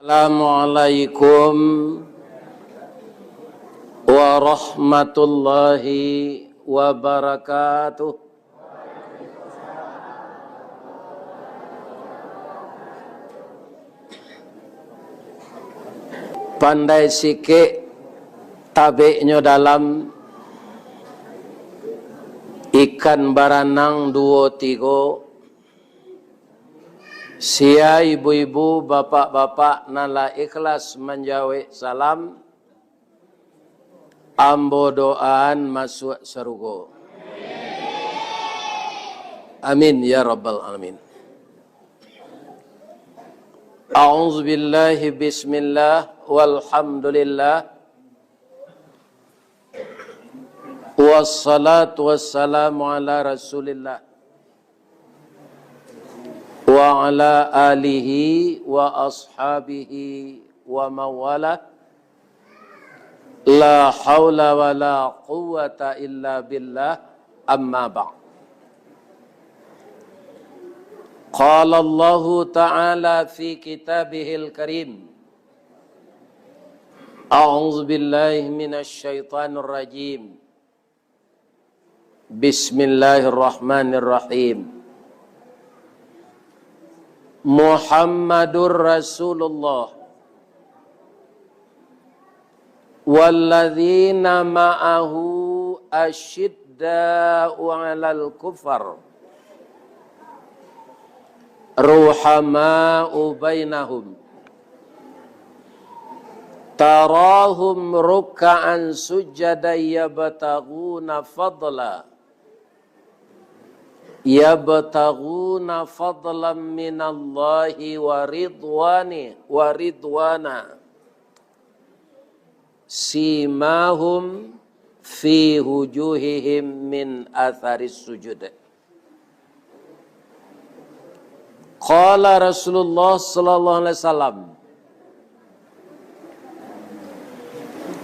Assalamualaikum warahmatullahi wabarakatuh. Pandai sikit tabiknya dalam ikan baranang 2-3. Sia ibu-ibu, bapak-bapak nala ikhlas menjawab salam. Ambo doaan masuk surga. Amin ya rabbal alamin. A'udzu billahi bismillah walhamdulillah. Wassalatu wassalamu ala Rasulillah wa ala alihi wa ashabihi wa mawala. La haula wa la quwwata illa billah, amma ba'd. Qala Allah ta'ala fi kitabihil karim. A'udzu billahi minasy syaithanir rajim. Bismillahirrahmanirrahim. Muhammadur Rasulullah walladzina ma'ahu asyidda'u 'alal kufar ruhama'u bainahum tarahum ruk'an sujadan yabtaghuna fadlan minallahi wa ridwana simahum fi wujuhihim min atharis sujud. Qala Rasulullah sallallahu alaihi wasallam,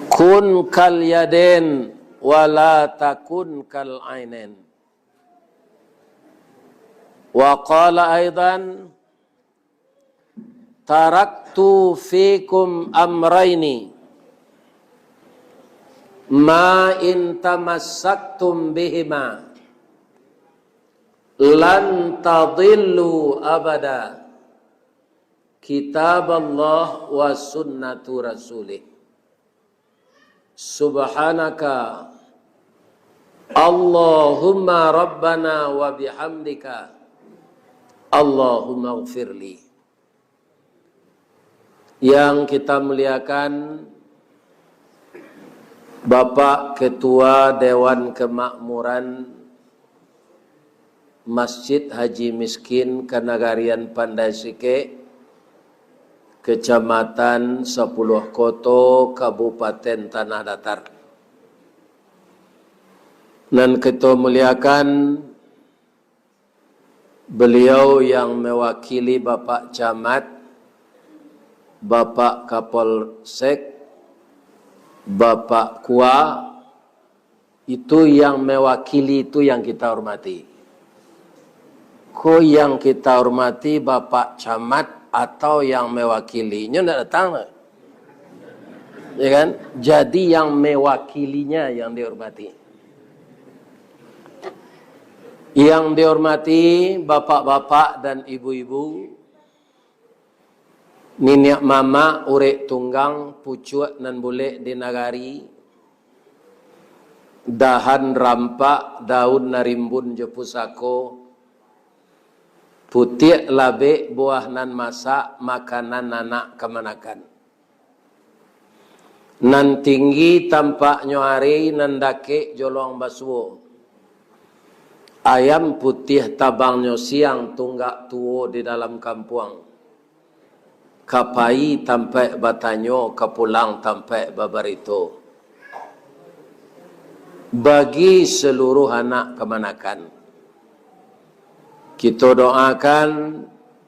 kun kal yadain wa la takun kal ainain. Wa qala aidan, taraktu fikum amraini ma in tamassaktum bihima lan tadillu abada, kitab Allah wa sunnatu rasulih. Subhanaka Allahumma rabbana wa bihamdika Allahumma ghfirli. Yang kita muliakan Bapak Ketua Dewan Kemakmuran Masjid Haji Miskin Kanagarian Pandai Sike, Kecamatan 10 Koto, Kabupaten Tanah Datar. Dan kita muliakan beliau yang mewakili Bapak Camat, Bapak Kapolsek, Bapak Kua, itu yang mewakili, itu yang kita hormati. Kok yang kita hormati Bapak Camat atau yang mewakilinya tidak datang? Ya kan? Jadi yang mewakilinya yang dihormati. Yang dihormati bapak-bapak dan ibu-ibu, niniak mama, urek tunggang, pucuak nan boleh di nagari, dahan rampak, daun narimbun jepusako, putih labe, buah nan masak, makanan anak kemanakan. Nan tinggi tampak nyoari, nan dake jolong basuo. Ayam putih tabangnya siang tunggak tuo di dalam kampung. Kapai tampai batanyo, kapulang tampai babarito. Bagi seluruh anak kemanakan, kita doakan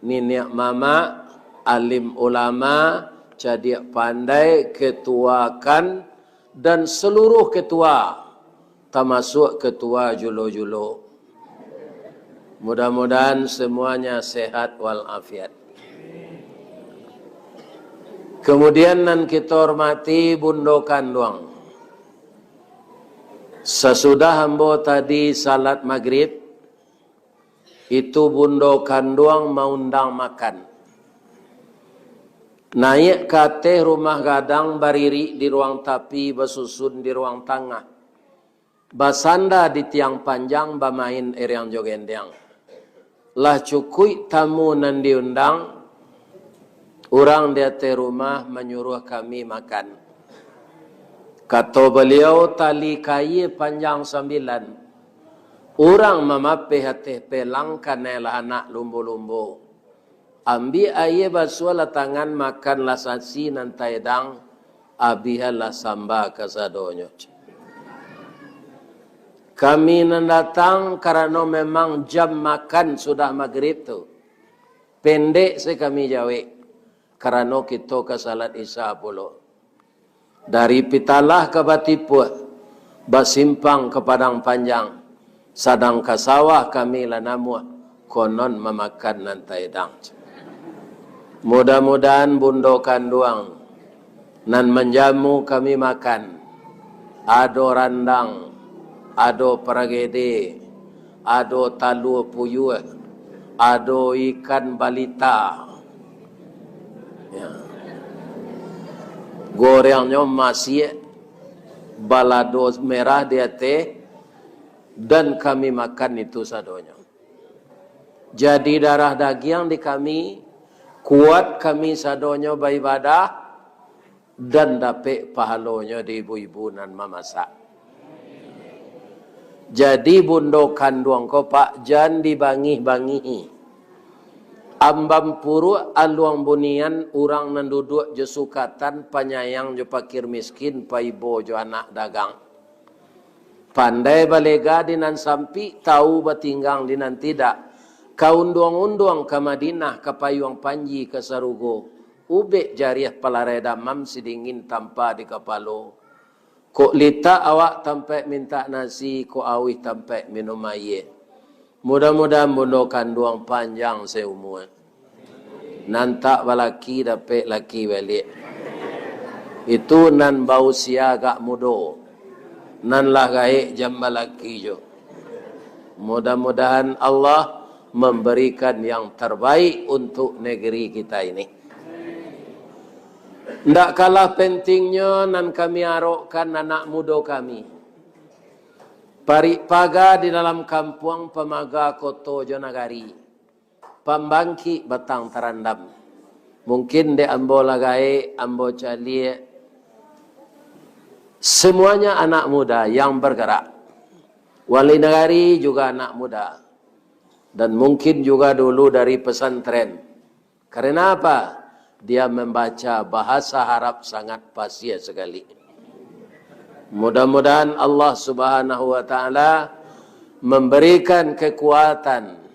niniak mama, alim ulama, jadi pandai, ketuakan, dan seluruh ketua, termasuk ketua julo-julo. Mudah-mudahan semuanya sehat walafiat. Kemudian nan kita hormati bundo kanduang. Sesudah hambo tadi salat maghrib, itu bundo kanduang mau undang makan. Naik kate rumah gadang bariri di ruang tapi, basusun di ruang tengah. Basanda di tiang panjang, bamain yang jogendang. Lah cukui tamu nan diundang, orang di atas rumah menyuruh kami makan. Kata beliau, tali kayu panjang 9. Orang memapih hati pelang kanelah anak lumbu-lumbu. Ambil air basuh la tangan makan la sasi nantai dang. Abiha la samba kasadonyo. Kami datang karena memang jam makan sudah maghrib tu. Pendek se kami jawe. Karena kita ke salat isya puluh. Dari Pitalah ke Batipuh, basimpang ke Padang Panjang, sadang ke sawah kami lanamuah, konon memakan nantai dang. Mudah-mudahan bundo kanduang, nan menjamu kami makan, ado randang, ado peragede, ado talu puyuh, ado ikan balita. Ya. Gorengnya masih balado merah dia teh dan kami makan itu sadonya. Jadi darah daging di kami kuat kami sadonya beribadah dan dapat pahalonya di ibu-ibu nan memasak. Jadi bundo kanduang ko pak jan dibangi-bangi. Ambam puru aluang bunian urang nan duduk je sukatan panyayang je pakir miskin paibo jo anak dagang. Pandai balega dinan sampi tahu batinggang dinan tidak. Kaunduang-unduang ke Madinah ke payuang panji ke Sarugo. Ube jariah palareda mam sidingin tanpa di kepalo. Kok lita awak tampai minta nasi, kok awih tampai minum air. Mudah-mudahan bundo kanduang panjang seumur. Nantak balaki dapat laki balik. Itu nan bau sia gak mudo. Nan lah gaik jam balaki jo. Mudah-mudahan Allah memberikan yang terbaik untuk negeri kita ini. Ndak kalah pentingnya nan kami arokkan anak muda kami. Parik paga di dalam kampung pemaga koto Jonagari. Pembangki batang terandam. Mungkin de ambo lagai, ambo calie. Semuanya anak muda yang bergerak. Wali negari juga anak muda. Dan mungkin juga dulu dari pesantren. Karena apa? Dia membaca bahasa Arab sangat fasih sekali. Mudah-mudahan Allah Subhanahu wa taala memberikan kekuatan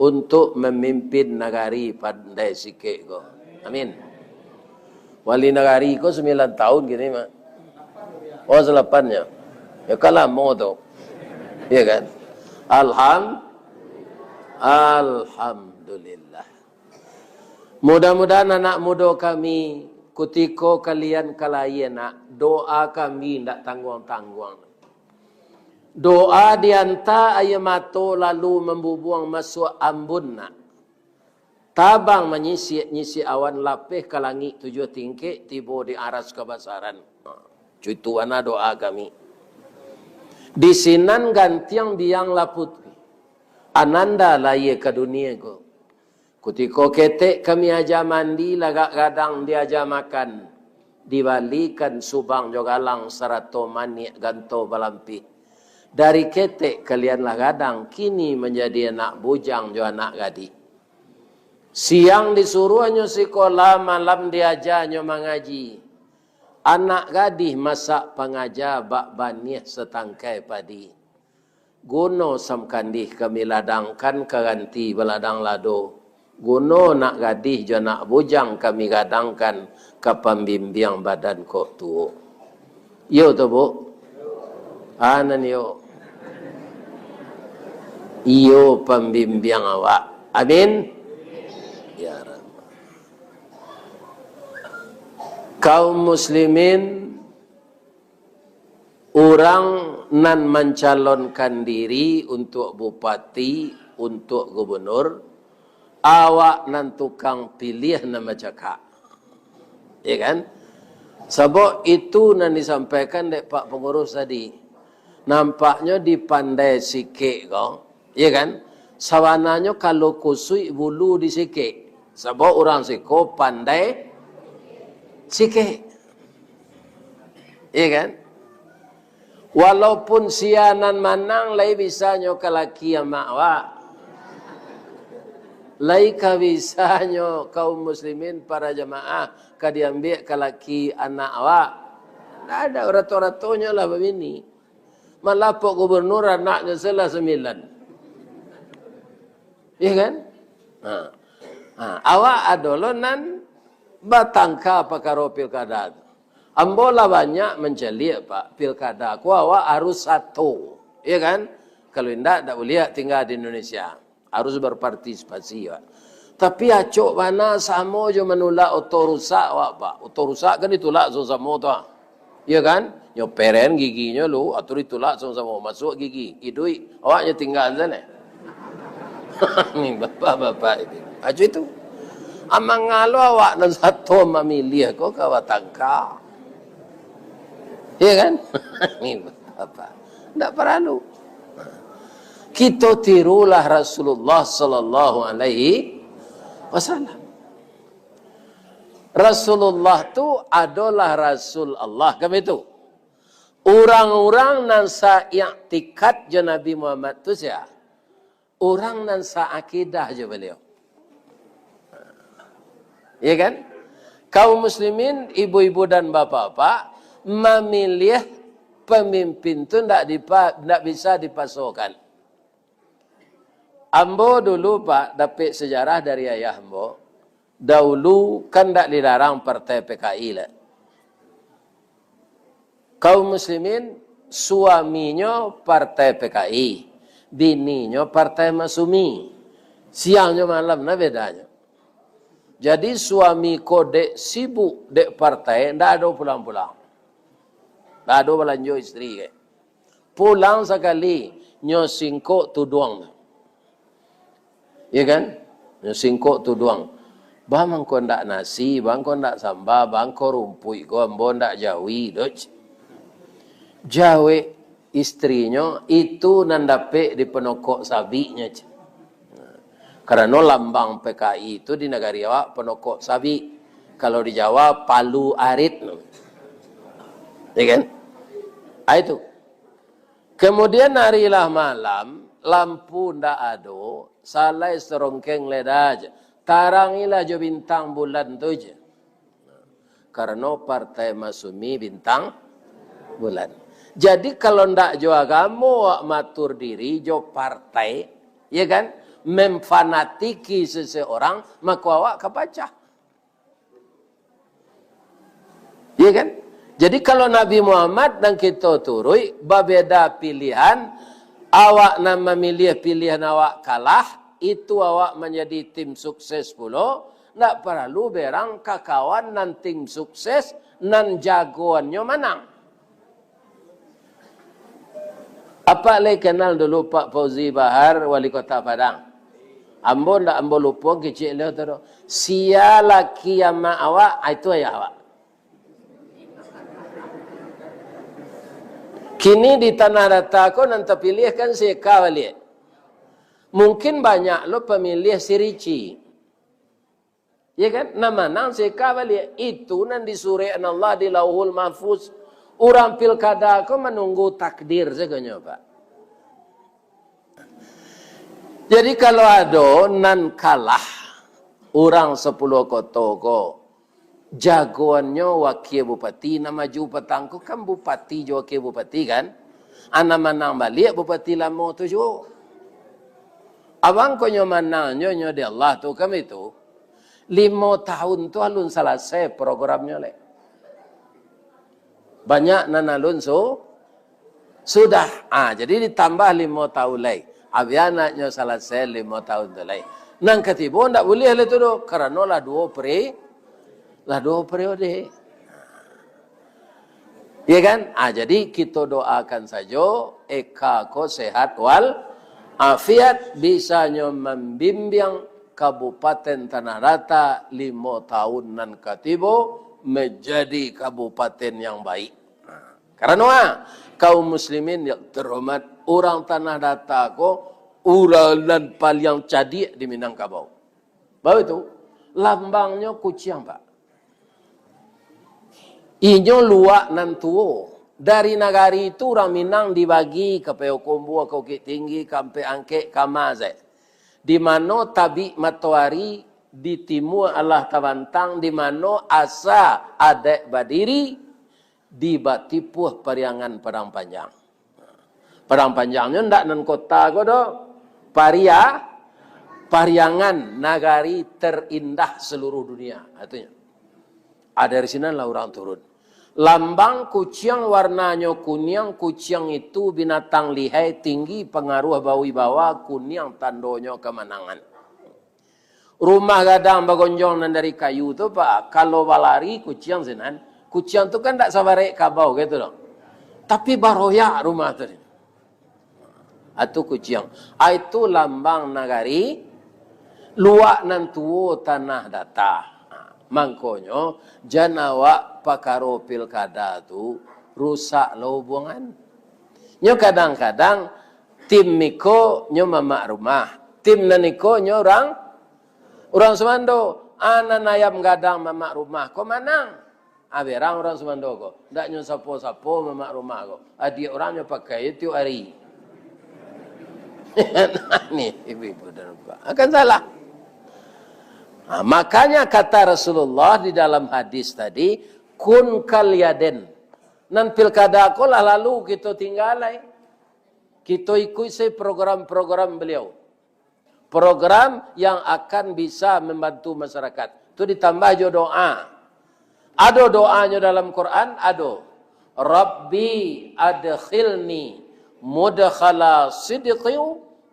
untuk memimpin negari pandai sikit ko. Amin. Wali negari ko 9 tahun gini mah. Oh 8-nya. Ya kalah modo. Iya kan? Alhamdulillah. Mudah-mudahan anak muda kami kutiko kalian kalayana doa kami ndak tangguang-tangguang. Doa dianta ayamato lalu membubuang masuk ambun nak. Tabang menyisi awan lapeh ke langit 7 tingkit tiba di aras kebasaran. Cuituan doa kami. Di sinan gantiang biang laput. Ananda laye ke dunia ko. Kutiko ketek kami aja mandi lagak gadang dia aja makan. Dibalikan subang jogalang serato manik ganto balampi. Dari ketek kalianlah gadang kini menjadi anak bujang jo anak gadi. Siang disuruhnya sekolah, malam diajarnya mengaji. Anak gadih masak pengajar bak banih setangkai padi. Gono samkandih kami ladangkan keganti beladang lado. Gono nak gadih jo nak bujang kami gadangkan ke pembimbing badan kok tu. Yo tu bu. Anan yo. Iyo pembimbing awak. Amin. Ya Rabb. kaum muslimin orang nan mencalonkan diri untuk bupati, untuk gubernur, awak nan tukang pilih nama cakap. Ya kan? Sebab itu nan disampaikan oleh Pak Pengurus tadi. Nampaknya dipandai sikit kau. Ya kan? Sawananya kalau kusui bulu di sikit. Sebab orang siko pandai sikit. Ya kan? Walaupun sianan manang lai bisanya kalaki yang makwa. Lai ka bisanya kaum muslimin para jemaah ka diambil kalaki anak awak. Tak ada rato-ratonya lah begini. Malah Pak Gubernur anaknya salah 9. Ya kan? Awak adalah nan batangka pakaro pilkada. Ambola banyak mencelik Pak pilkada. Awak harus satu. Ya kan? Kalau tidak boleh tinggal di Indonesia. Harus berpartisipasi. Pak. Tapi acok mana sama je menolak oto rusak awak Pak. Oto rusak kan ditolak sama tu. Ya kan? Nyoperen giginya lu atau ditolak sama masuk gigi. Idui awaknya tinggal sana. Ni bapak-bapak itu. Acok itu. Amang ngalo awak nan satu memilih kau kawat tangka. Ya kan? Ni bapak. Tak perlu. Kita tirulah Rasulullah sallallahu alaihi wasallam. Rasulullah tu adalah Rasul Allah. Kan itu? Orang-orang nan sa-i'tiqad je Nabi Muhammad tu sia. Orang nan sa-akidah je beliau. Ya kan? Kaum muslimin, ibu-ibu dan bapak-bapak memilih pemimpin tu tidak bisa dipasokkan. Ambo dulu Pak dapat sejarah dari ayah ambo. Dahulu kan tak dilarang partai PKI lah. Kaum muslimin suaminya partai PKI, bininya partai Masumi. Siangnya malam nah bedanya. Jadi suami kode sibuk dek partai, ndak ada pulang-pulang. Ndak ada belanja istri ke. Pulang sekali nyo singkok tuduang. Ya kan? Singkok tu doang. Bang kau ndak nasi, bang kau ndak sambal, bang kau rumpui, kau ambo ndak jawi, doj. Jawi istrinya itu nan dapat di penokok sabinya. Karena lambang PKI itu di negara awak penokok sabi. Kalau di Jawa palu arit. Ya kan? Itu. Kemudian harilah malam, lampu ndak ada, salai serongkeng ledaj, tarangilah jo bintang bulan tu je. Karena partai Masumi bintang bulan. Jadi kalau ndak jo agama matur diri jo partai, ya kan, memfanatiki seseorang, maka awak kepacah. Ya kan? Jadi kalau Nabi Muhammad dan kita turui, berbeda pilihan, awak nak memilih pilihan awak kalah, itu awak menjadi tim sukses pula. Tak perlu berang kakawan nan tim sukses, nan jagoannya menang. Apa lagi kenal dulu Pak Fauzi Bahar, Wali Kota Padang? Ambo ndak ambo lupa kecil dia tu. Sia laki yang mak awak, itu ayah awak. Kini di tanah dataku nanti pilih kan si kawali. Mungkin banyak lo pemilih si Rici. Ya kan? Nama nang si kawali itu nan disurian Allah di Lauhul Mahfuz. Orang pilkada aku menunggu takdir seganya Pak. Jadi kalau ada nan kalah orang 10 kota ko jagoannya wakil bupati nama maju petangku kan bupati jo wakil bupati kan ana manang balik bupati lama tu jo abang ko nyo manang nyo di Allah tu kami tu 5 tahun tu alun selesai programnya le banyak nan alun sudah jadi ditambah 5 tahun lagi abianaknya selesai 5 tahun tu lagi nang ketiba ndak boleh le tu do karena lah 2 periode. Ya kan? Jadi kita doakan saja eka ko sehat wal afiat bisanya membimbing Kabupaten Tanah Rata 5 tahun nan katibo menjadi kabupaten yang baik. Karena kaum muslimin yang terhormat, orang Tanah Rata ko uralan paling cadik di Minangkabau. Bawa itu lambangnya kucing, Pak. Inyo luak nan tuo. Dari negari itu orang Minang dibagi ke Peokombu, ke Bukit Tinggi, sampai Angke, ke Mazet. Di mana tabi matahari di timur Allah Tabantang, di mana asa adek badiri di batipuh Pariangan Padang Panjang. Padang Panjangnya ndak nan kota ko do. Pariangan nagari terindah seluruh dunia. Artinya. Dari sini lah orang turun. Lambang kucing warnanya kuning, kucing itu binatang lihai, tinggi, pengaruh bau bawa, kuning tandonya kemenangan. Rumah gadang bagonjong nan dari kayu tu Pak, kalau balari kucing sinan, kucing tu kan tak sabarek kabau gitu loh. Tapi baroyak rumah tu. Itu kucing. Itu lambang nagari, luak nan tuo tanah data. Mangkonyo janawa pakaro pilkada tu rusak lo hubungan. Nyo kadang-kadang tim niko nyo mamak rumah, tim naniko nyo orang Sumando. Anan ayam gadang mamak rumah ko manang. Aberang orang Sumando ko. Ndak nyo sapo-sapo mamak rumah ko. Adik orang nyo pakai itu hari. Nih ibu-ibu dan bapak akan salah. Makanya kata Rasulullah di dalam hadis tadi, kun kalyaden. Nan pilkada ko lah lalu kita tinggalai. Kita ikuti program-program beliau. Program yang akan bisa membantu masyarakat. Itu ditambah jo doa. Ada doanya dalam Quran, ada. Rabbi adkhilni mudkhala sidqi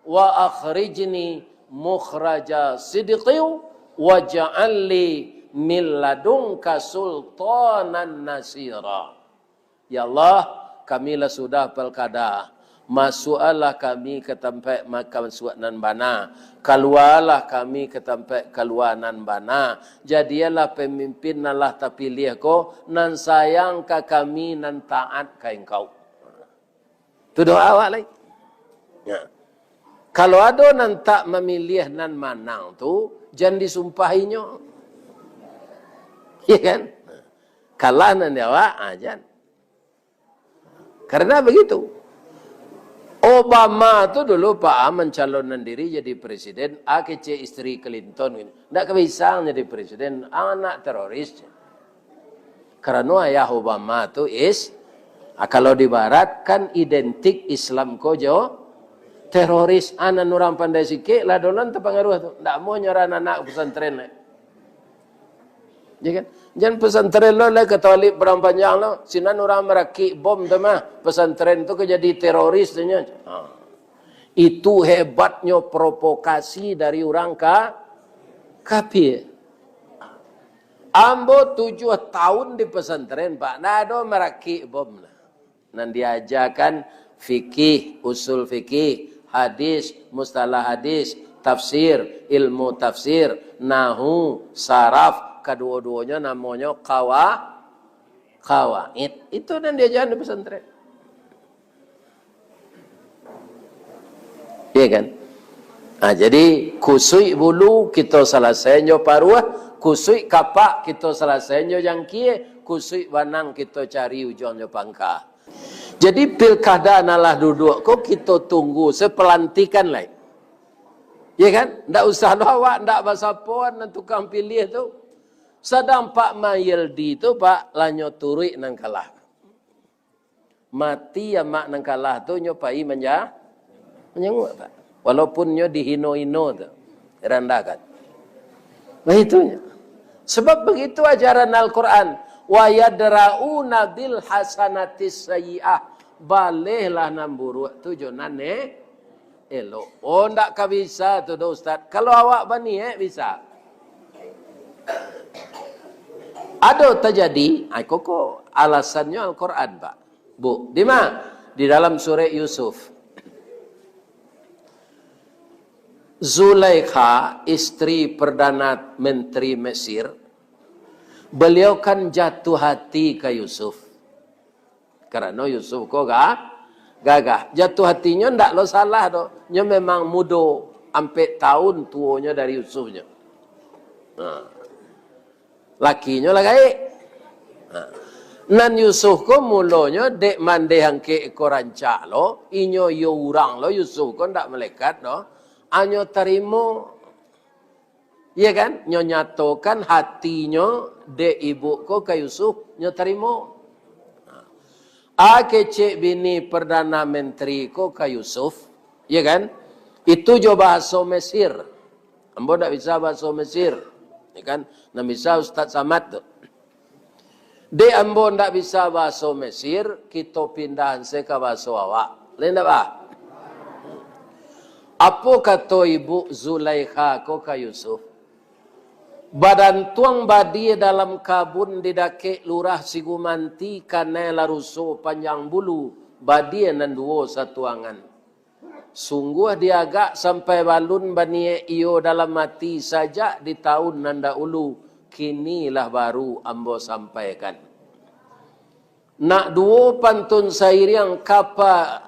wa akhrijni mukhraja sidqi waj'alli min ladunka sultanan nasira. Ya Allah, kamilah sudah pilkada. Masuklah kami ke tempat makam suatnan bana. Keluarlah kami ke tempat keluanan bana. Jadilah pemimpin Allah terpilih ko. Nan sayang ke kami, nan taat ke engkau. Itu doa awak lagi. Ya. Kalau ada nan tak memilih nan manang tu, jangan disumpahinya. Ya kan? Kalah nan awak, jangan. Karena begitu. Obama tu dulu Pak mencalonkan diri jadi presiden, kece istri Clinton. Tidak bisa jadi presiden, anak teroris. Karena ayah Obama tu kalau di barat kan identik Islam kojo, teroris anak orang pandai sikit, lah dolan terpengaruh tu. Tak mau nyerah anak pesantren. Ya kan? Jangan pesantren lo lah Katolik Padang Panjang lo. Sinan orang merakit bom tu mah. Pesantren tu jadi teroris tu nya. Itu hebatnya provokasi dari orang kafir. Ambo 7 tahun di pesantren Pak. Nah ada merakit bom lah. Nan diajarkan fikih, usul fikih, hadis, mustalah hadis, tafsir, ilmu tafsir, nahu, saraf. Kedua-duanya namanya kawaid. Itu dan diajaran di pesantren. Iya kan? Jadi kusui bulu kita selesainya paruah, kusui kapak kita selesainya jangkie, kusui banang kita cari ujungnya pangkah. Jadi pilkada nalah duduk kok kita tunggu sepelantikan lah. Iya kan? Ndak usah lawak, ndak basapuan nan tukang pilih tu. Sedang Pak Mayildi itu Pak lanyo turui nang kalah. Mati ya mak nang kalah tu nyopai menyangut Pak. Walaupun nyo dihino-hino tu. Rendakan. Nah itunya. Sebab begitu ajaran Al-Quran. Wa yadra'una bil hasanatis sayyi'ah. Balehlah nan buruk tu jonan elok. Oh ndak bisa tu do Ustaz. Kalau awak bani bisa. Ada terjadi, koko alasannya Al-Quran, Pak. Bu, di mana? Di dalam surah Yusuf. Zulaikha, istri Perdana Menteri Mesir, beliau kan jatuh hati ke Yusuf. Karena Yusuf kok gagah. Jatuh hatinya ndak lo salah do. Nya memang mudo, sampai tahun tuanya dari Yusufnya. Lakinya lah gaik. Nan Yusuf ko mulonya dek mande hangke koranca lo, inyo yo urang lo Yusuf ko ndak melekat do. Anyo terimo, iya kan? Nyo nyatokan hatinya dek ibu ko ke Yusuf, nyo terimo. Kecek bini Perdana Menteri ko ke Yusuf, iya kan? Itu jo bahasa Mesir. Ambo ndak bisa bahasa Mesir, iya kan? Ndak bisa Ustaz Samad tuh. De ambo ndak bisa bahasa Mesir, kita pindahan se ke bahasa awak. Lain ndak bah? Apa kata ibu Zulaikha ko ka Yusuf? Badan tuang badi dalam kabun didake lurah sigumanti kane laruso panjang bulu badi nan duo satuangan. Sungguh diagak sampai balun banie iyo dalam mati saja di tahun nanda ulu kinilah baru ambo sampaikan. Nak duo pantun sairiang kapa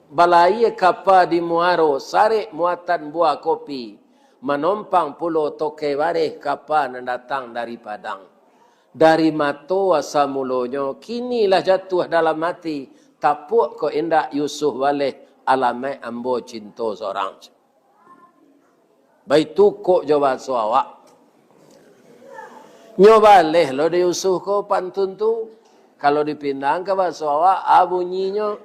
balai kapa di muaro sare muatan buah kopi menompang pulau toke bareh kapa datang dari Padang dari mato asa mulonyo kinilah jatuh dalam mati tapuk ko indak Yusuf waleh alame ambo cinta seorang baitu ko jawab suawak nyobaleh lo de Yusuf ko pantun tu kalau dipindang ke bahasa awak bunyinya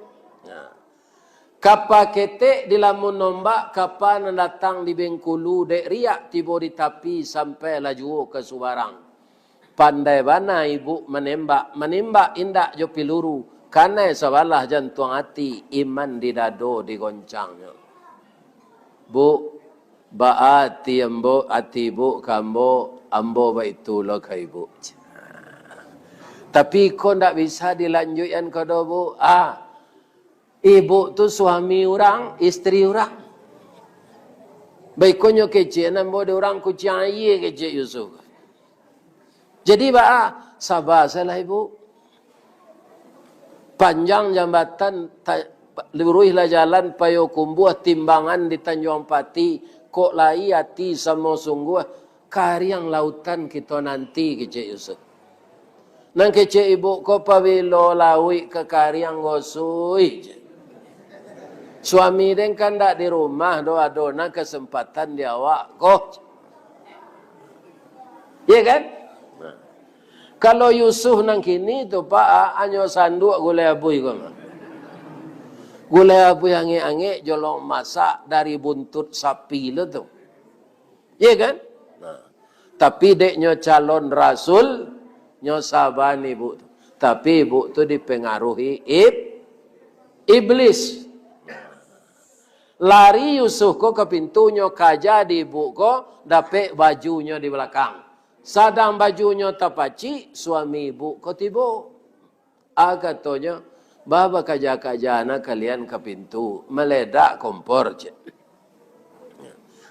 kapa ketek di lamun nombak, kapa datang di Bengkulu, dek riak tiba di tapi sampai laju ke Subarang. Pandai bana ibu menembak indak jo piluru, karena sabalah jantung hati, iman di dado digoncangnya. Bu, baati ambo, ati bu, kambo, ambo baitu lo ke ibu. Tapi kau ndak bisa dilanjutkan ke do bu, ibu tu suami orang, istri orang. Baik konyo kecil, nambo de orang kucing aye kecil Yusuf. Jadi sabar salah ibu. Panjang jambatan, luruhlah jalan payo kumbuh timbangan di Tanjung Pati, kok lai hati sama sungguh, kariang lautan kita nanti kecil Yusuf. Nang kecil ibu ko pawilo lawi ke kariang gosui. Suami den kan tak di rumah doa-doa kesempatan dia awak kok. Iya kan? Nah. Kalau Yusuf nang kini tu Pak anyo sanduk gulai abui kau. Gulai abui ange-ange jolong masak dari buntut sapi lo tu. Iya kan? Nah. Tapi deknya calon rasul nyo saban ibu tu. Tapi ibu tu dipengaruhi iblis. Lari Yusuf ko ke pintunya kaja di ibu ko dapet bajunya di belakang. Sadang bajunya tapaci suami ibu ko tibo. Katanya baba kaja-kajana kalian ke pintu meledak kompor je.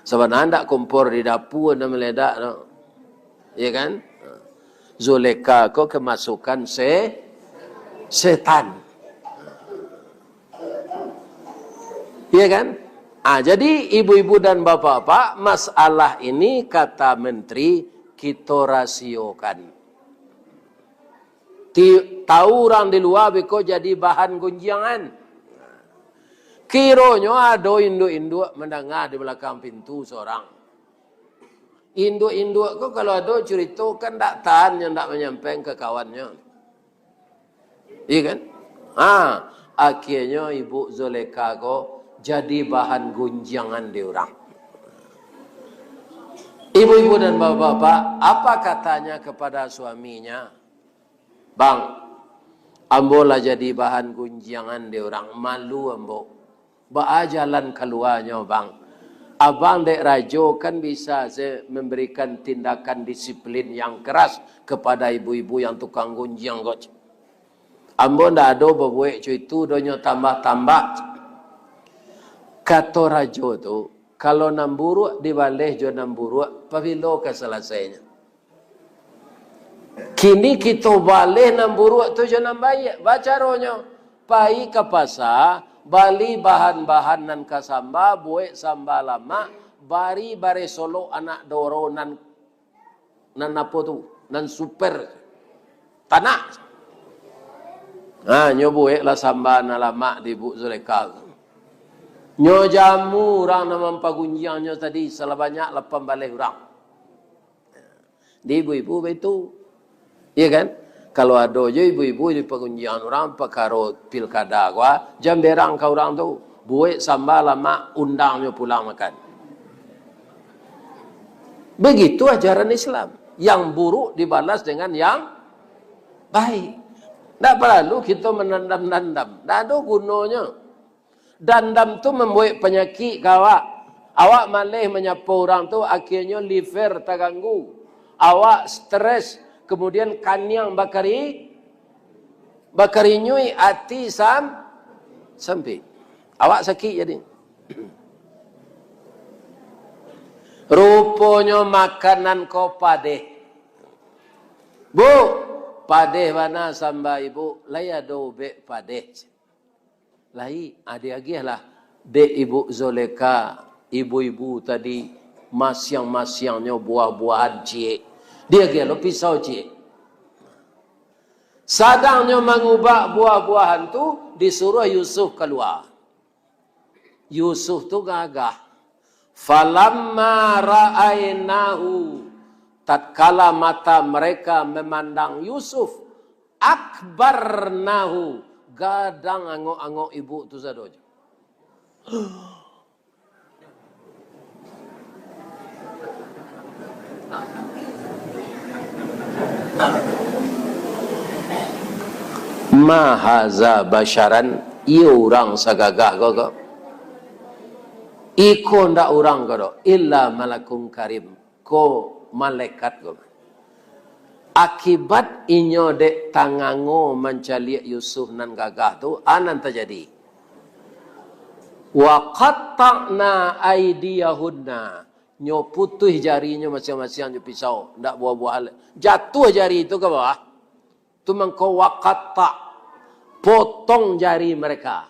Sebenarnya ndak kompor di dapur dan meledak no. Ya kan? Zulaikha ko kemasukan setan. Iya kan? Jadi ibu-ibu dan bapak-bapak, masalah ini kata menteri kita rasiokan. Tahu orang di luar beko jadi bahan gunjangan. Kironya ada induk-induk mendengar di belakang pintu seorang. Induk-induk kok kalau ada cerita kan tak tahan yang tak menyampaikan ke kawannya. Iya kan? Akhirnya ibu Zulaikha kok jadi bahan gunjangan di orang. Ibu-ibu dan bapak-bapak, apa katanya kepada suaminya? Bang, ambo lah jadi bahan gunjangan di orang. Malu ambo. Jalan keluarnya bang. Abang dek rajo kan bisa memberikan tindakan disiplin yang keras kepada ibu-ibu yang tukang gunjang kok. Ambo ndak ada berbuat itu donyo tambah-tambah. Kata rajo tu, kalau namburu dibaleh jo namburu, pabilo ke selesainya. Kini kita baleh namburu tu jo nambayek. Baca ronyo, pai ke pasar, bali bahan-bahan nan kasamba, buek samba lama, bari bare solo anak doro nan apa tu, nan super tanah. Nah, nyo buek lah samba na lama di Bu Zuleka. Nyo jamu orang nama pagunjiang nyo tadi salah banyak 8 balai orang. Di ibu-ibu itu, iya kan? Kalau ada je ibu-ibu di pengunjian orang pakaro pilkada gua, jam berang kau orang tu, buat sambal lama undangnya pulang makan. Begitu ajaran Islam. Yang buruk dibalas dengan yang baik. Tak perlu kita menandam-nandam. Tak ada gunanya. Dandam tu membuat penyakit kawak. Awak malih menyapa orang tu, akhirnya liver terganggu. Awak stres. Kemudian kanyang bakari nyui hati sempit. Awak sakit jadi. Rupanya makanan kau padeh. Bu, padeh mana samba ibu? Laya do be padeh. Lai, adi-agi lah. Dek ibu Zuleka, ibu-ibu tadi masyang-masyangnya buah-buahan cie. Dia gelo pisau cik. Sadangnya mengubah buah-buahan tu, disuruh Yusuf keluar. Yusuf tu gagah. Falamma ra'ainahu, tatkala mata mereka memandang Yusuf, akbarnahu, gadang angok-angok ibu tu sadoja. Mahaza basyaran, ia orang sagagah kau. Iko ndak orang kau, illa malakun karim, ko malaikat kau. Akibat inyo dek tangango mencaliak Yusuf nan gagah tu, anan terjadi. Wa qatta'na aydiyahunna, nyo putuh jarinya masing-masing nyo pisau, ndak buah-buah. Jatuh jari itu ke bawah. Tu mengko waqatta, potong jari mereka.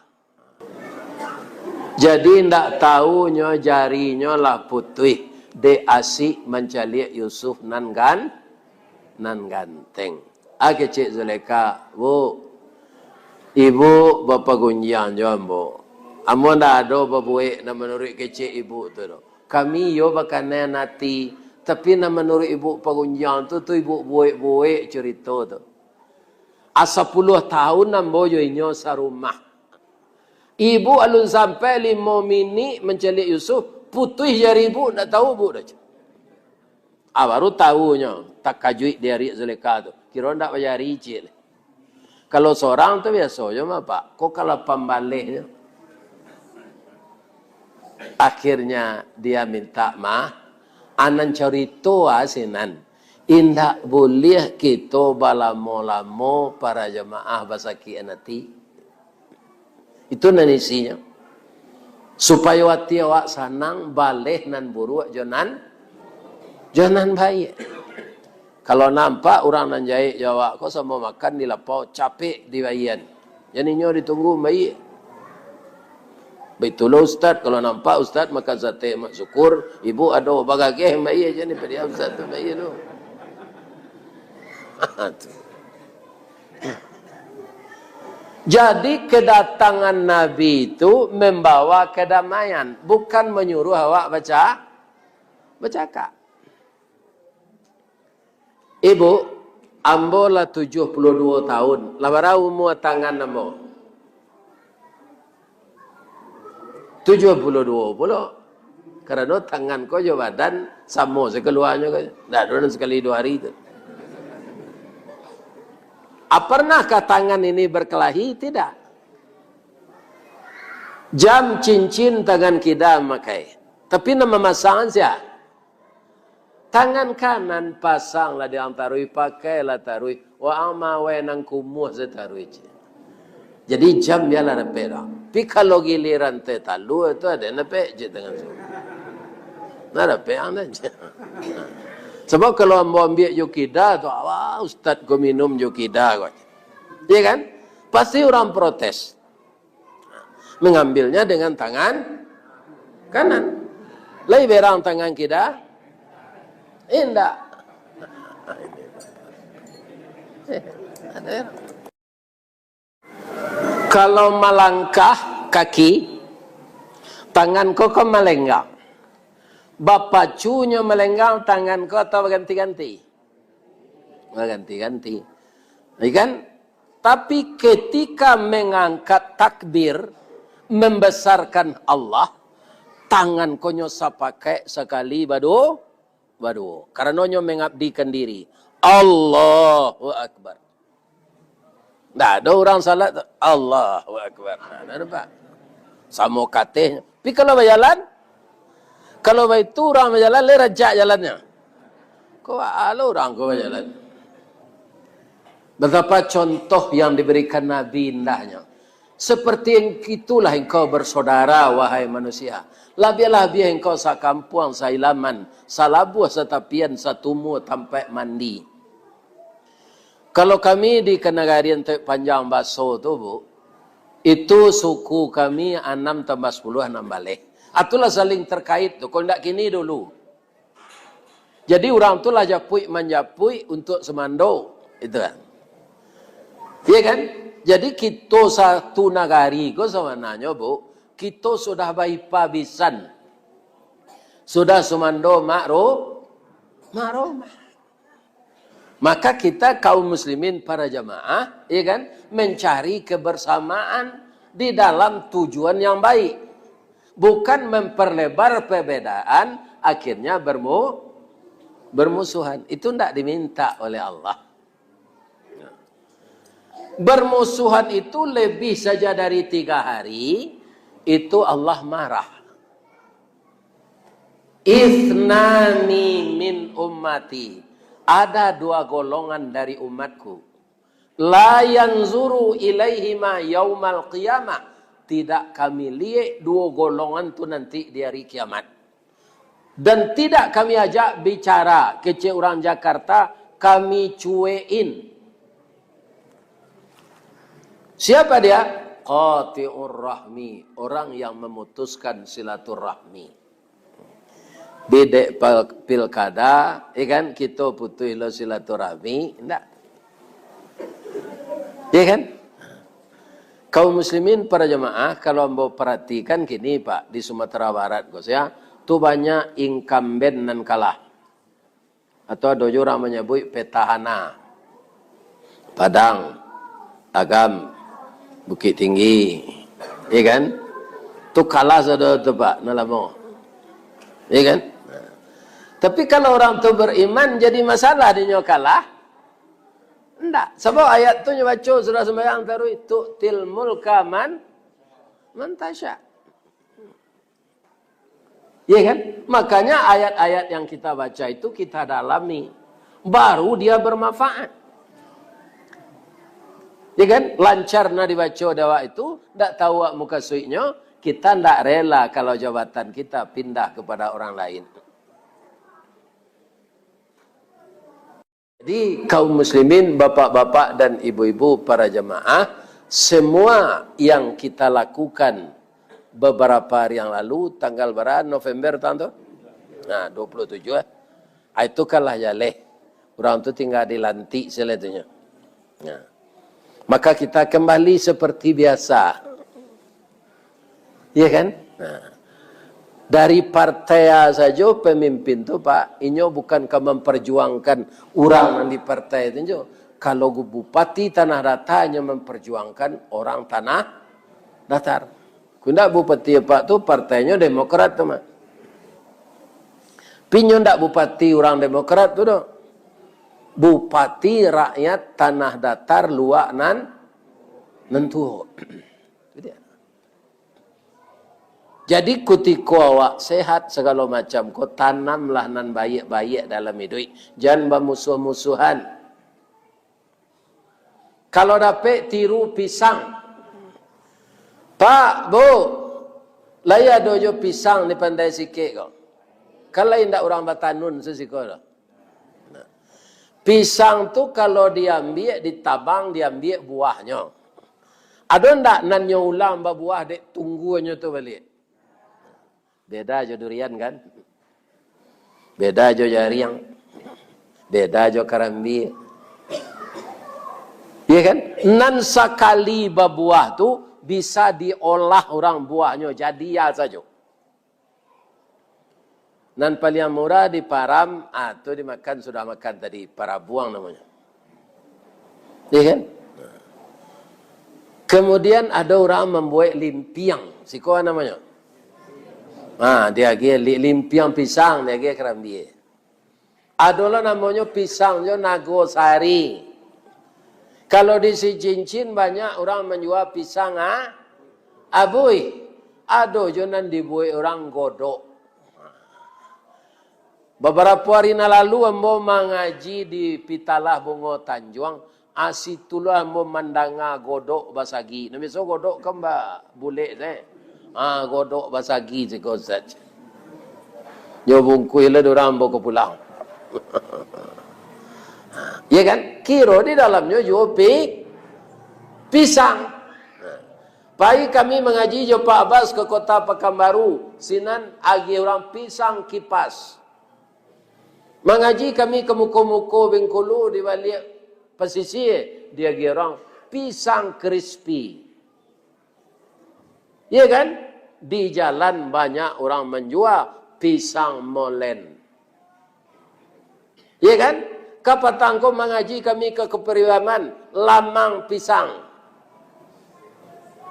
Jadi ndak tahu nyo jarinya lah putih. De asik mencaliak Yusuf nan ganteng. Ake Cik Zuleka, bu, ibu bapa gunjiang jombo. Amo ndak ada babuik na menurut kecik ibu tu. Kami yo bakana nati, tapi na menurut ibu pagunjiang tu ibu buik-buik cerita tu. Asa 10 tahun nambo yo inyo sarumah. Ibu alun sampai 5 minit mencalik Yusuf, putih jari ibu ndak tahu bu dah. Baru tahunya tak kajuit dari Zuleka tu. Kira ndak bajari cik. Kalau seorang tu biasa je mah pak. Kok kalau pembalihnya. Akhirnya dia minta maaf. Anan cerita asinan. Indak boleh kita balamo-lamo para jemaah basaki anati. Itu nanisinya. Supaya wati awak sanang balih nan buruk jonan baik. Kalau nampak orang nan jahit jawab, kau sama makan di lapau capek di bayian. Jadi nyo ditunggu baik. Baitulah ustaz, kalau nampak ustaz makan sate mak syukur, ibu ada bagageh bayi je ni pada ustaz tu bayi tu. Jadi kedatangan Nabi itu membawa kedamaian, bukan menyuruh awak bercakap. Ibu, ambo lah 72 tahun. Labara umur tangan ambo. 72 pula. Karena tangan ko jo badan sama sekeluarnya ko. Dak ada sekali 2 hari tu. Pernahkah tangan ini berkelahi? Tidak. Jam cincin tangan kita makai. Tapi nama masangan siya. Tangan kanan pasanglah di antarui, pakailah tarui. Wa amawe nang kumuh sa tarui. Jadi jam dia lah nape dah. Tapi kalau giliran talu itu ada nape je dengan tu. Nah nape anda je. Sebab kalau ambil jokida tu, wah ustaz ko minum jokida ko. Iya kan? Pasti orang protes. Mengambilnya dengan tangan kanan. Lai berang tangan kita. Indah. Kalau melangkah kaki, tangan kau melenggang. Bapa cunya melenggang, tangan kau atau ganti-ganti? Ganti-ganti. Kan? Tapi ketika mengangkat takbir, membesarkan Allah, tangan kau nyosa pakai sekali badu. Karena nyo mengabdikan diri. Allahu Akbar. Nah, ada orang salat Allahu Akbar. Nah, ada Pak. Sama katanya. Tapi kalau berjalan, kalau itu orang berjalan, le rajak jalannya. Kok ada orang kau berjalan? Betapa contoh yang diberikan Nabi indahnya. Seperti yang itulah engkau bersaudara, wahai manusia. Labia-labia engkau sakampuang, sailaman, salabuah, satapian, satumu, tampai mandi. Kalau kami di Kenagarian Panjang Baso tu, Bu, itu suku kami 6 tambah 10, 6 balik. Itulah saling terkait tu. Kalau tidak kini dulu. Jadi orang tu lah japui menjapui untuk semando. Itu kan. Iya kan? Jadi kita satu nagari, kau sebenarnya Bu, kita sudah baipabisan. Sudah semando makrumah. Maka kita kaum muslimin para jamaah, ya kan, mencari kebersamaan di dalam tujuan yang baik. Bukan memperlebar perbedaan, akhirnya bermusuhan. Itu tidak diminta oleh Allah. Bermusuhan itu lebih saja dari 3 hari, itu Allah marah. Ithnani min ummati. Ada 2 golongan dari umatku. La yanzuru ilaihima yaumal qiyamah. Tidak kami lihat 2 golongan itu nanti di hari kiamat. Dan tidak kami ajak bicara. Kecil orang Jakarta, kami cuein. Siapa dia? Qati'ur rahmi. Orang yang memutuskan silaturahmi. Bedek pilkada, kan? Kita putus silaturahmi. Enggak. Ya kan? Kaum muslimin para jemaah, kalau mau perhatikan gini Pak, di Sumatera Barat, ya, tu banyak incumbent dan kalah. Atau ada orang menyebut petahana. Padang, Agam, Bukit Tinggi, ya kan? Tu kalah sudah tu Pak, nalamo, ya kan? Nah. Tapi kalau orang tu beriman jadi masalah dia kalah, enggak. Sebab ayat tu baca surah sembahyang taruh itu tilmul kaman mantasya, ya kan? Makanya ayat-ayat yang kita baca itu kita dalami, baru dia bermanfaat. Ya kan? Lancar na dibaca dawa itu, tak tahu muka suiknya, kita tak rela kalau jabatan kita pindah kepada orang lain. Jadi kaum muslimin, bapak-bapak dan ibu-ibu para jemaah, semua yang kita lakukan beberapa hari yang lalu, tanggal berapa November tanto? Nah, 27 itu kalah jaleh. Orang itu tinggal dilantik selatunya. Nah. Maka kita kembali seperti biasa. Ya kan? Nah, dari partai saja pemimpin tu Pak, inyo bukankah memperjuangkan orang di partai itu. Kalau bupati Tanah Datar hanya memperjuangkan orang Tanah Datar. Kundak bupati Pak tu partainya Demokrat tu mah. Pinyo ndak bupati orang Demokrat tu dong. Bupati rakyat Tanah Datar luak nan nentu. Jadi ketika awak sehat segala macam, kau tanamlah nan baik-baik dalam hidup. Jangan bermusuh-musuhan. Kalau dapat tiru pisang. Pak, Bu, laya dojo pisang ni pandai sikit kau. Kalau indak orang Batanun sesikor. Pisang tu kalau diambil, ditabang, diambil buahnya. Ada ndak nanyo ulang buah dek tunggunya tu balik. Beda jo durian kan? Beda jo jariang. Beda jo karambi. Iya kan? Nan sekali berbuah tu bisa diolah orang buahnya jadi ya saja. Nan paling murah di param, tu dimakan sudah makan tadi, para buang namanya. Iya kan? Kemudian ada orang membuat limpiang, siko namanya. Dia limpiang pisang, dia kerambi. Adalah namanya pisang jo nagosari. Kalau di si cincin banyak orang menjual pisang abui. Ada jo nan dibuat orang godok. Beberapa hari lalu ambo mengaji di Pitalah Bungo Tanjuang, asitulah ambo mandanga godok basagi. Nama so godok kamba bule deh. Godok basagi je gozat. Yo bungkui le dorang ambo ke pulang. Ya kan? Kiro di dalamnya jo pisang. Pagi kami mengaji jo Pak Abbas ke kota Pekanbaru, sinan agi orang pisang kipas. Mengaji kami ke muko-muko Bengkulu di balik pesisir, dia gerang pisang crispy. Ya kan? Di jalan banyak orang menjual pisang molen. Ya kan? Kapatangko mengaji kami ke Keperiwaman, lamang pisang.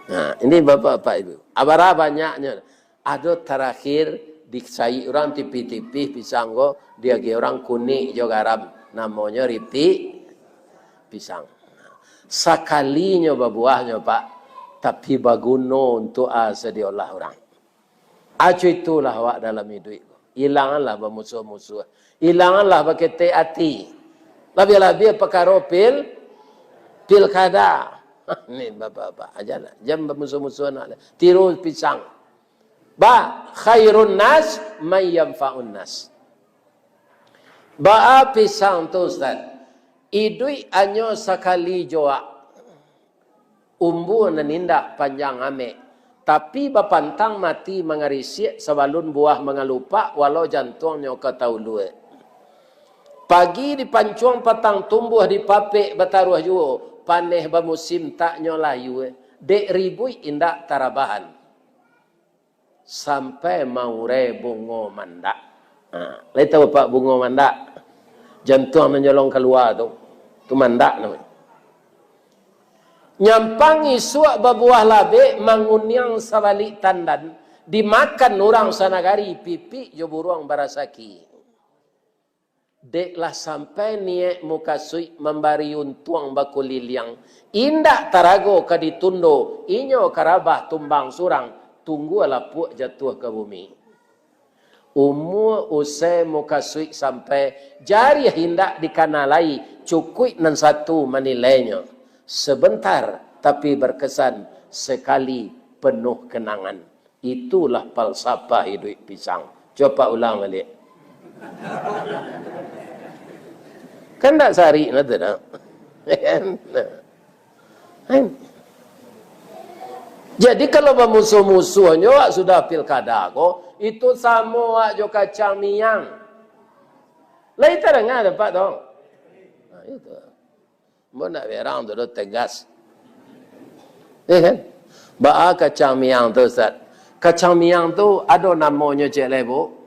Nah, ini bapak-bapak ibu. Abara banyaknya. Ada terakhir disai orang tipi-tipi pisang go, dia ge orang kuning jo garam, namanya ripi pisang. Sakalinya berbuahnya Pak, tapi baguno untuk diolah orang. Acu itulah awak dalam hidup. Hilanganlah bermusuh-musuh. Hilanganlah berkete hati. Lebih-lebih perkara pilkada. Ni bapak-bapak ajalah. Jam bermusuh-musuhan nak. Tiru pisang. Khairun nas may yanfa'un nas. Pisang tu Ustaz. Idui anyo sakali joa. Umbu nanindak panjang ame. Tapi bapantang mati mengarisik sebalun buah mengalupak walau jantungnya ketaulue. Pagi di pancuang patang tumbuh di papek bataruh juo. Paneh bermusim tak nyolayu. Dek ribui indak tarabahan. Sampai maure bungo mandak. Lain tahu Pak bungo mandak. Jantung menyolong keluar tu. Tu mandak namanya. Nyampangi suak berbuah labe mangunyang sabalik tandan. Dimakan orang sanagari pipi jo buruang barasaki. Deklah sampai niat muka sui membari untuang bakuliliang. Indak tarago kaditundo. Inyo karabah tumbang surang. Tunggu lapuk jatuh ke bumi. Umur usai muka sui sampai jari hindak dikanalai. Cukui nan satu menilainya. Sebentar tapi berkesan sekali penuh kenangan. Itulah falsafah hidup pisang. Coba ulang balik. Kan tak sari nanti nak. Jadi kalau bermusuh-musuhnya sudah pilkada ko, itu sama jo kacang miang. Lain tak dengar dapat dong. Itu. Mau nak berang tu tegas. Kan? Kacang miang tu Ustaz. Kacang miang tu ada namanya cik lebo.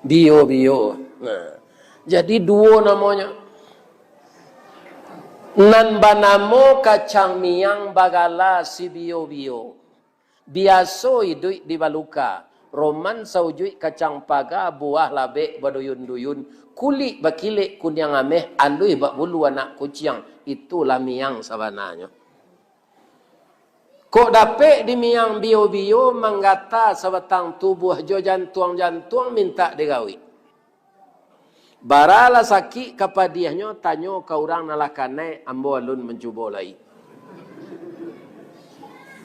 Bio. Jadi dua namanya. Nan banamo kacang miang bagala si bio. Biaso hidup di baluka. Roman saujui kacang paga buah labek baduyun-duyun. Kulit bakilik kunyang ameh andui bak bulu anak kucing. Itulah miang sabananya. Kok dapet di miang bio-bio menggata sebatang tubuh jo jantung-jantung minta digawi. Baralah sakit kapadiahnya tanyo ka urang nalakanai ambo alun mencuba lai.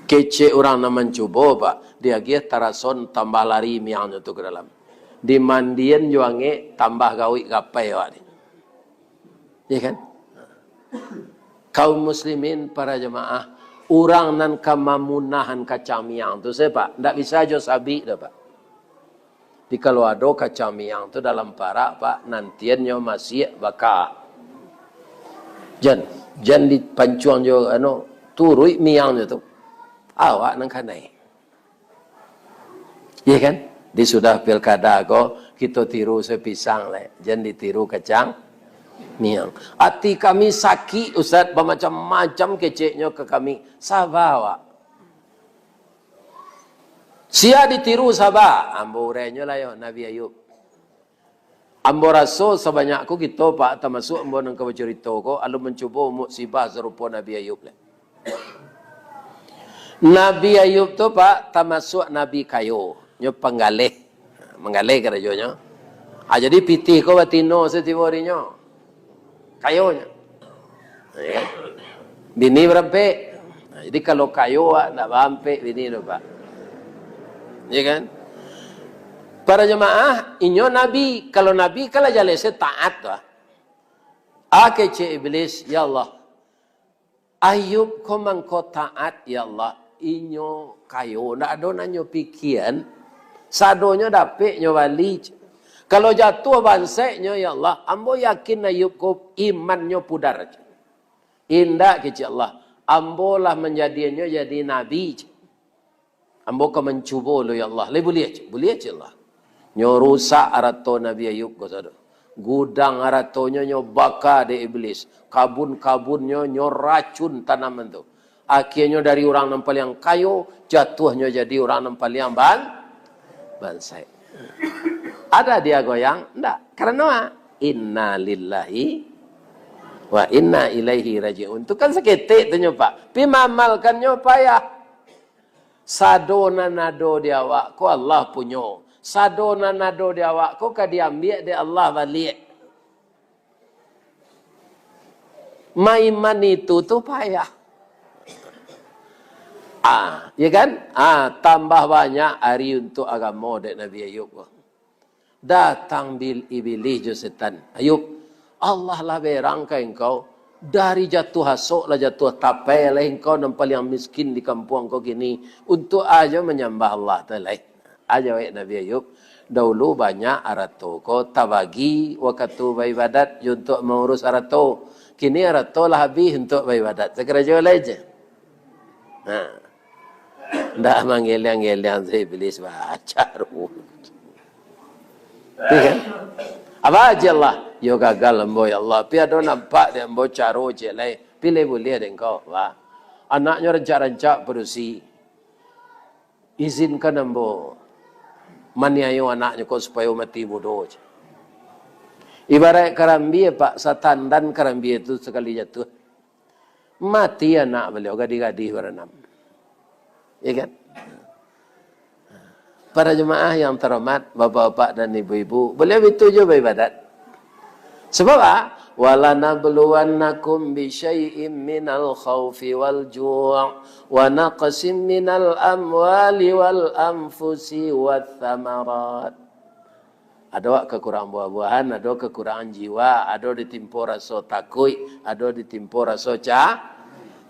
Kece orang na mencuba pak, dia gih tarason tambah lari miangnya tu ke dalam. Di mandian juange tambah gawi gapai wak ni. Ya kan? Kaum muslimin para jemaah, orang nan kamamunahan kacang miang tu siapa? Tak bisa jo sabi dah pak. Di kalau ada kacang miang tu dalam parak pak, nantiannya masih baka. Jan di pancuang jo turui miangnya tu. Awak nang kanai. Ya kan? Di sudah pilkada ko kita tiru sepisang le, jangan ditiru kacang miang. Hati kami sakit Ustaz, bermacam-macam keceknya ke kami. Sabar awak. Sia ditiru sabar. Ambo urainya lah yo Nabi Ayub. Ambo rasa sebanyak aku kita pak termasuk ambo nang kau cerita ko, alu mencuba musibah serupa Nabi Ayub le. Nabi Ayub tu pak termasuk Nabi kayu, nyo penggalih, menggalih kerajanya. Jadi pitih ko batino setiborinya, kayunya. Ya. Bini berapa? Jadi kalau kayu nak bampe bini tu pak, ya kan? Para jemaah, inyo Nabi, kalau jalan taat tu. Kece iblis, ya Allah. Ayub ko mangko taat ya Allah. Inyo kayo ndak ada nanyo pikiran sadonya dapet nyo bali kalau jatuh banseknya ya Allah ambo yakin Ayub ko imannya pudar indak ke Allah ambo lah menjadinya jadi nabi ambo ka mencuba lo ya Allah le boleh Allah nyo rusak arato Nabi Ayub ko sado gudang aratonya nyo baka de iblis kabun-kabunnya nyo racun tanaman tu. Akhirnya dari orang yang paling kayu, jatuhnya jadi orang yang paling bansai. Ada dia goyang? Tidak. Karena inna lillahi wa inna ilaihi raji'un. Itu kan seketik tu pak. Pi mamalkannya payah. Sadona nado dia awak, ko Allah punya. Sadona nado dia awak, ko ka diambil dia Allah balik. Maiman itu tu payah. Ya kan? Tambah banyak hari untuk agama dari Nabi Ayub. Datang bil iblis jo setan. Ayub, Allah lah berangkai engkau dari jatuh hasuk lah jatuh tapai lah engkau nampak yang miskin di kampung kau gini untuk aja menyembah Allah Taala. Aja Nabi Ayub. Dahulu banyak arato ko tabagi waktu beribadat untuk mengurus arato. Kini arato lah habis untuk beribadat. Sekarang jual aja. Ndak manggil-manggil si iblis baca ruh. Kan? Apa aja Allah? Yo gagal lembo ya Allah. Pi ada nampak dia lembo caro je lai. Pilih boleh engkau, wah. Anaknya rancak-rancak berusi. Izinkan lembo maniayo anaknya kau supaya mati bodoh je. Ibarat karambi pak satan dan karambi itu sekali jatuh mati anak beliau gadis-gadis berenam. Ya kan? Para jemaah yang terhormat, bapak-bapak dan ibu-ibu, beliau itu juga beribadat. Sebab apa? وَلَنَبْلُوَنَّكُمْ بِشَيْءٍ مِّنَ الْخَوْفِ وَالْجُوعِ وَنَقْصٍ مِّنَ الْأَمْوَالِ وَالْأَنفُسِ وَالثَّمَرَاتِ. Ada kekurangan buah-buahan, ada kekurangan jiwa, ada ditimpa rasa takut, ada ditimpa rasa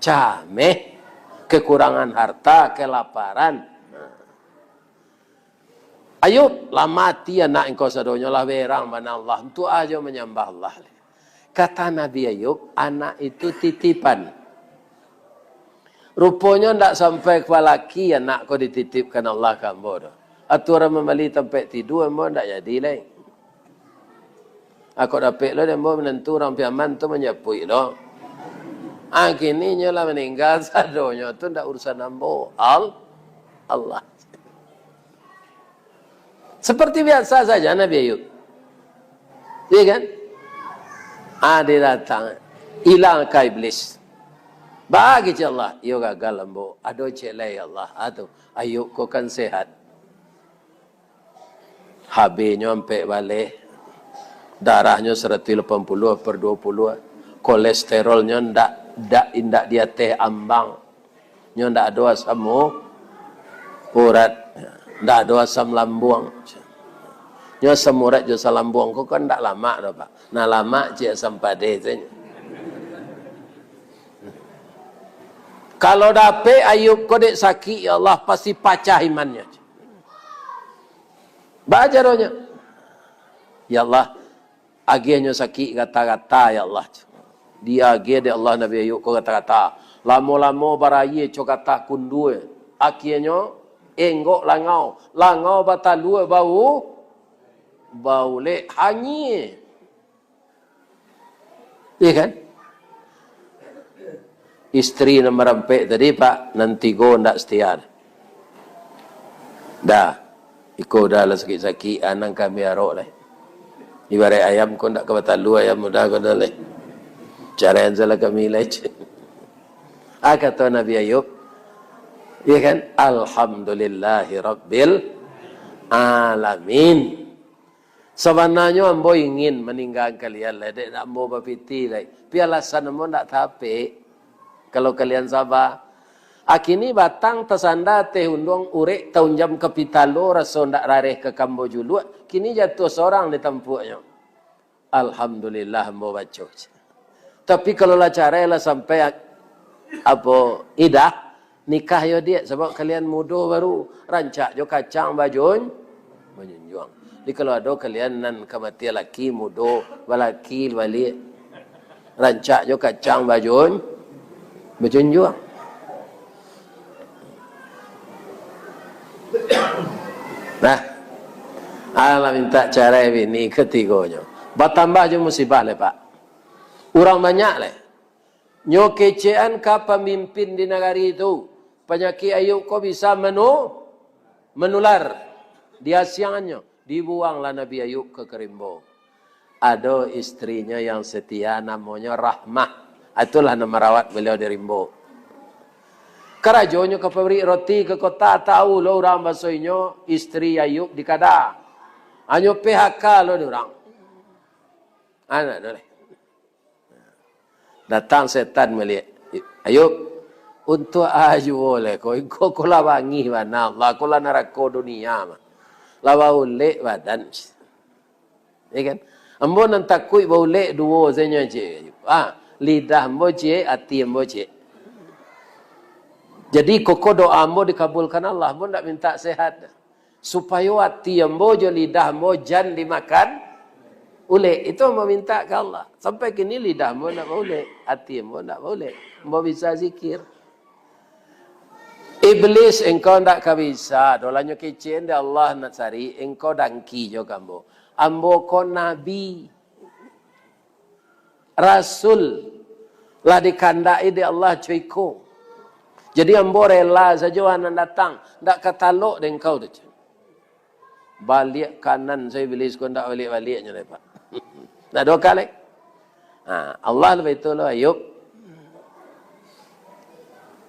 cameh. Kekurangan harta, kelaparan. Ayub, lah mati anak engkau sadonya lah berang mana Allah. Itu aja menyembah Allah. Kata Nabi Ayub, anak itu titipan. Rupanya tidak sampai kepala laki anak kau dititipkan Allah kamu. Aturan membeli tempat tidur, emang tidak jadi lain. Aku dapat lo, emang menentu orang piaman tu menyapui lo. Kini nyolah meninggal sadonya tu ndak urusan ambo Allah. Seperti biasa saja Nabi Ayub. Iya kan? Dia datang hilang ke iblis. Bagi je Allah, yo gagal lambo. Ado cek lai Allah. Atu, ayuk ko kan sehat. Habisnya sampai balik. Darahnya 180/20. Kolesterolnya ndak dia teh ambang. Nyo ndak ada asam urat. Ndak ada asam lambung. Nyo asam urat jo asam lambung ko kan ndak lama dah Pak. Nah lama je asam pade saja. Kalau dapat Ayub kodek sakit, ya Allah pasti pacah imannya. Baca doanya. Ya Allah, aginya sakit kata-kata ya Allah. Dia agi de Allah Nabi Ayub ko kata-kata. Lamo-lamo baraye co kata kundue. Akhirnya enggok langau. Langau batalua bau le hanyi. Iya kan? Istri nak merampek tadi Pak, nanti go ndak setia. Dah, iko dah lah sakit-sakit, anang kami arok lah. Ibarat ayam ko ndak kebatalu ayam muda ko dah lah. Cara yang salah kami lah. Kata Nabi Ayub, ya kan? Alhamdulillahi Rabbil Alamin. Sebenarnya ambo ingin meninggalkan kalian lah, dek ambo bapiti lah. Tapi alasan ambo ndak tapi. Kalau kalian sabar. Akini batang tersanda teh undong urek tahun jam kapitalo rasa ndak rareh ke kambo julu. Kini jatuh seorang di tempuknya. Alhamdulillah mau baca. Tapi kalau lah cara lah sampai apa idah nikah yo dia sebab kalian muda baru rancak jo kacang bajun menjunjung. Jadi kalau ada kalian nan kematian laki muda balaki balik rancak jo kacang bajun berjunjung. Nah, Allah minta cara ini ketiganya. Bertambah je musibah le Pak. Orang banyak le. Nyo kecean ka pemimpin di negara itu. Penyakit Ayub kau bisa menular. Dia siangnya dibuanglah Nabi Ayub ke Kerimbo. Ada istrinya yang setia namanya Rahmah. Itulah nama rawat beliau di Rimbo. Kerajonyo ke pabrik roti ke kota tahu lo orang basoinyo istri Ayub di kada. Anyo PHK lo orang. Anak dole. Datang setan melihat Ayub untuk aju oleh ko kola bangi mana Allah kola neraka dunia mah. Lawa ulek badan. Ya kan? Ambo nan takui bau lek dua zenya je. Lidah moje, hati moje. Jadi koko doa mo dikabulkan Allah, mo nak minta sehat. Supaya hati moje, lidah mojan dimakan ule. Itu mo minta ke Allah. Sampai kini lidah mo nak boleh, hati mo nak boleh. Mo bisa zikir. Iblis engkau tak bisa. Dolanya kecil dia Allah nak cari, engkau dangki jo kambo. Ambo ko nabi. Rasul lah dikandai di Allah cuiku. Jadi ambo rela saja anak datang, ndak katalok dengan kau tu. Balik kanan saya Iblis kau ndak balik-baliknya le Pak. Ndak dua kali. Allah lebih itu lo Ayub.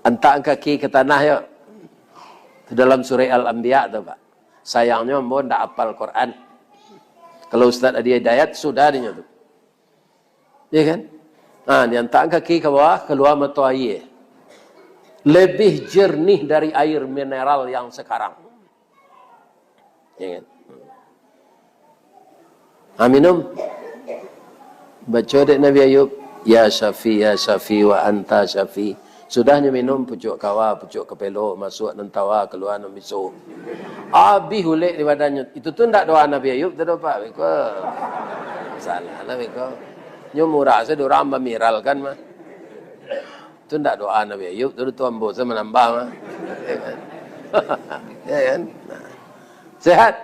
Antak kaki ke tanah yo. Dalam surah Al-Anbiya tu Pak. Sayangnya ambo ndak hafal Quran. Kalau Ustaz ada hidayat sudah dia tu. Ya kan? Diantak kaki ke bawah, keluar mata air. Lebih jernih dari air mineral yang sekarang. Ya kan? Minum. Baca dek Nabi Ayub. Ya Syafi wa anta Syafi. Sudahnya minum pucuk kawa, pucuk kepelok, masuk nentawa, keluar namisu. Habis hulek di badannya. Itu tu tak doa Nabi Ayub, tak doa Pak. Salah lah Beko. Nyo murah saya orang memiral kan mah. Itu ndak doa Nabi Ayub, tu tuan bos saya menambah mah. Ya kan? Sehat.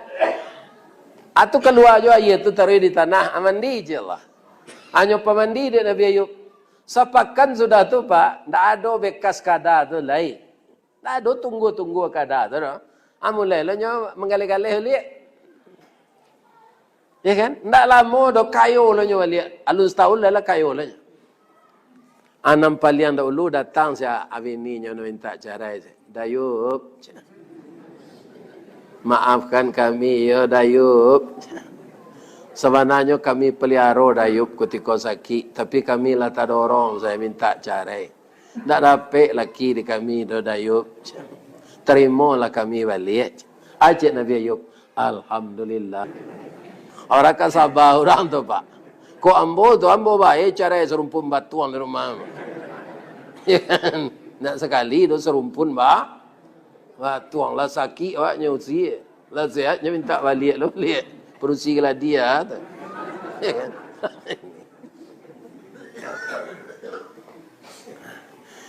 Atau keluar jo air tu taruh di tanah, mandi je Allah. Hanya pemandi dia Nabi Ayub. Sapakan sudah tu Pak, ndak ada bekas kada tu lain. Ndak ada tunggu-tunggu kada tu. Amulai lo nyo menggali-gali lihat. Ya kan? Ndak lama do kayo lo nyo lihat. Alus tahun lah kayo lo. Anam palian dahulu datang saya avininya minta cerai. Dayup. Maafkan kami ya Dayup. Sebenarnya kami pelihara Dayup ketika sakit. Tapi kami lah tak dorong saya minta cerai. Tak dapat laki di kami do Dayup. Terimalah kami balik. Ajak Nabi Ayub. Alhamdulillah. Orang kan sabar orang tu pak. Kau ambo baik cerai serumpun batuan di rumah. Ya kan? Nak sekali tu serumpun tuang lah sakit awaknya usi. Lah sehatnya minta balik lo balik. Perusi lah dia. Ya kan?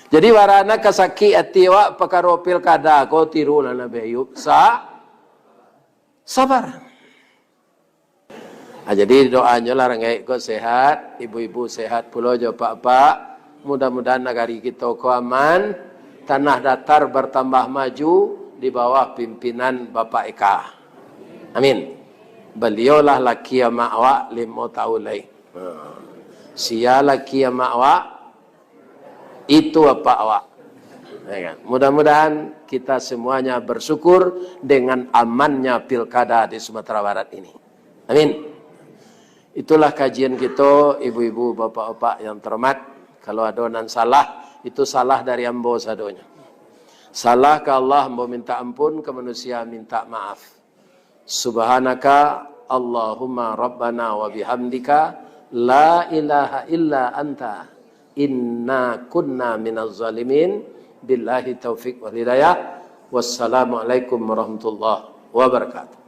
Jadi warana kasaki hati awak perkara pilkada kau tirulah Nabi Ayub. Sabar. Jadi doanya lah rangai kau sehat, ibu-ibu sehat pula jo pak-pak. Mudah-mudahan negari kita ko aman, tanah datar bertambah maju di bawah pimpinan Bapak Eka. Amin. Beliaulah laki yang ma'wa 5 tahun lagi. Sia laki yang ma'wa, itu apa awak. Mudah-mudahan kita semuanya bersyukur dengan amannya pilkada di Sumatera Barat ini. Amin. Itulah kajian kita, ibu-ibu, bapak-bapak yang terhormat. Kalau ada nan salah, itu salah dari ambo sadonya. Salah ke Allah, ambo minta ampun, ke manusia minta maaf. Subhanaka Allahumma Rabbana wa bihamdika la ilaha illa anta inna kunna minaz zalimin. Billahi taufiq wal hidayah. Wassalamualaikum warahmatullahi wabarakatuh.